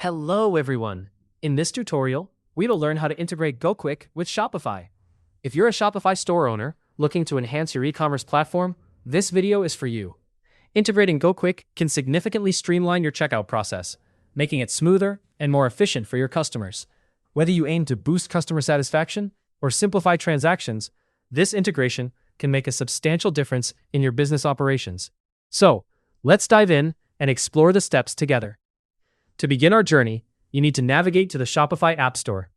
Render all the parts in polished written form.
Hello everyone! In this tutorial, we will learn how to integrate Gokwik with Shopify. If you're a Shopify store owner looking to enhance your e-commerce platform, this video is for you. Integrating Gokwik can significantly streamline your checkout process, making it smoother and more efficient for your customers. Whether you aim to boost customer satisfaction or simplify transactions, this integration can make a substantial difference in your business operations. So, let's dive in and explore the steps together. To begin our journey, you need to navigate to the Shopify App Store.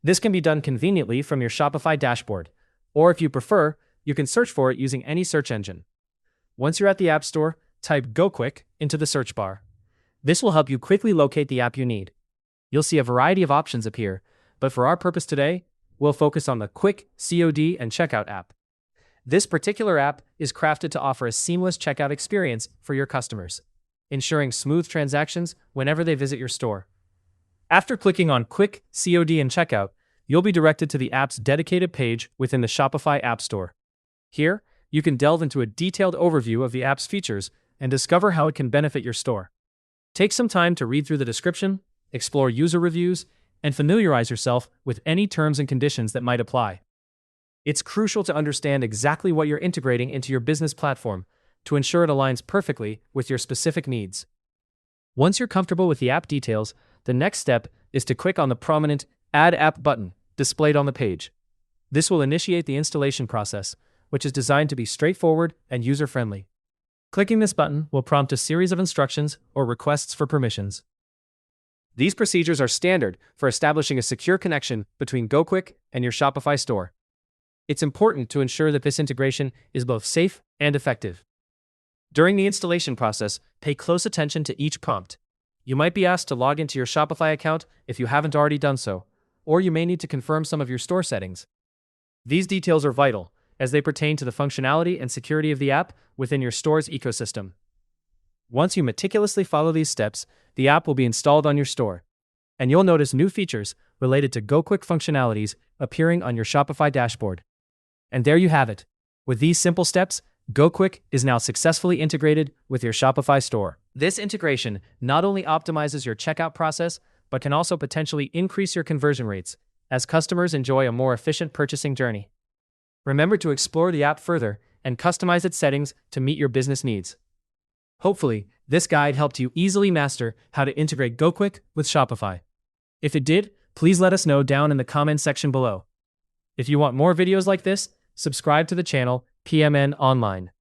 This can be done conveniently from your Shopify dashboard, or if you prefer, you can search for it using any search engine. Once you're at the App Store, type Gokwik into the search bar. This will help you quickly locate the app you need. You'll see a variety of options appear, but for our purpose today, we'll focus on the Quick COD and Checkout app. This particular app is crafted to offer a seamless checkout experience for your customers, ensuring smooth transactions whenever they visit your store. After clicking on Quick COD and Checkout, you'll be directed to the app's dedicated page within the Shopify App Store. Here, you can delve into a detailed overview of the app's features and discover how it can benefit your store. Take some time to read through the description, explore user reviews, and familiarize yourself with any terms and conditions that might apply. It's crucial to understand exactly what you're integrating into your business platform to ensure it aligns perfectly with your specific needs. Once you're comfortable with the app details, the next step is to click on the prominent Add App button displayed on the page. This will initiate the installation process, which is designed to be straightforward and user-friendly. Clicking this button will prompt a series of instructions or requests for permissions. These procedures are standard for establishing a secure connection between Gokwik and your Shopify store. It's important to ensure that this integration is both safe and effective. During the installation process, pay close attention to each prompt. You might be asked to log into your Shopify account if you haven't already done so, or you may need to confirm some of your store settings. These details are vital, as they pertain to the functionality and security of the app within your store's ecosystem. Once you meticulously follow these steps, the app will be installed on your store, and you'll notice new features related to Gokwik functionalities appearing on your Shopify dashboard. And there you have it. With these simple steps, Gokwik is now successfully integrated with your Shopify store. This integration not only optimizes your checkout process, but can also potentially increase your conversion rates as customers enjoy a more efficient purchasing journey. Remember to explore the app further and customize its settings to meet your business needs. Hopefully, this guide helped you easily master how to integrate Gokwik with Shopify. If it did, please let us know down in the comment section below. If you want more videos like this, subscribe to the channel PMN Online.